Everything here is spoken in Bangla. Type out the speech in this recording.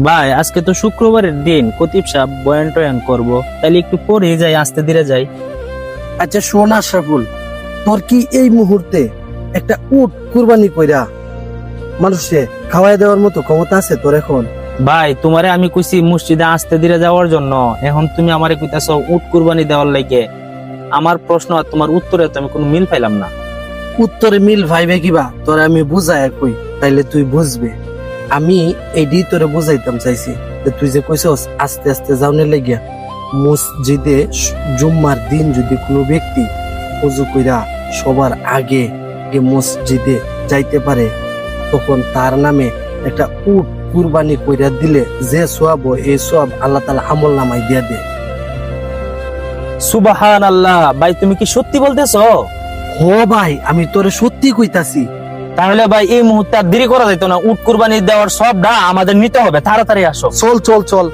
ভাই আজকে তো শুক্রবারের দিন, কতিব সাহেব বয়ান টয়ান করবো, তাহলে একটু পরে যাই, আস্তে ধীরে যাই। আচ্ছা শোন আশরাফুল, তোর কি এই মুহূর্তে একটা উট কুরবানি কইরা মানুষে খাওয়াই দেওয়ার মতো ক্ষমতা আছে তোর এখন? ভাই তোমারে আমি কইছি মসজিদে আস্তে ধীরে যাওয়ার জন্য, এখন তুমি আমারে কইতাছো উট কুরবানি দেওয়ার লাগে। আমার প্রশ্ন আর তোমার উত্তরে তো আমি কোনো মিল পাইলাম না। উত্তরে মিল ভাইবে কিবা তোরে আমি বুঝাই কই, তাইলে তুই বুঝবে। আমি এইডি তোরে বুঝাইতাম চাইছি যে তুই যে কইছস আস্তে আস্তে যাওনের লাগিয়া, মসজিদে জুম্মার দিন যদি কোনো ব্যক্তি ওযু কইরা সবার আগে মসজিদে যাইতে পারে, তখন তার নামে একটা উট কুরবানি কইরা দিলে যে সোয়াব, এই সোয়াব আল্লাহ তাআলা আমল নামাই দিয়া দে। সুবহানাল্লাহ, ভাই তুমি কি সত্যি বলতেছো? হ ভাই, আমি তোরে সত্যি কইতাছি। তাহলে ভাই এই মুহূর্তে আর দেরি করা যাইতো না, উট কুরবানি দেওয়ার সবটা আমাদের নিতে হবে, তাড়াতাড়ি আসো। চল চল চল।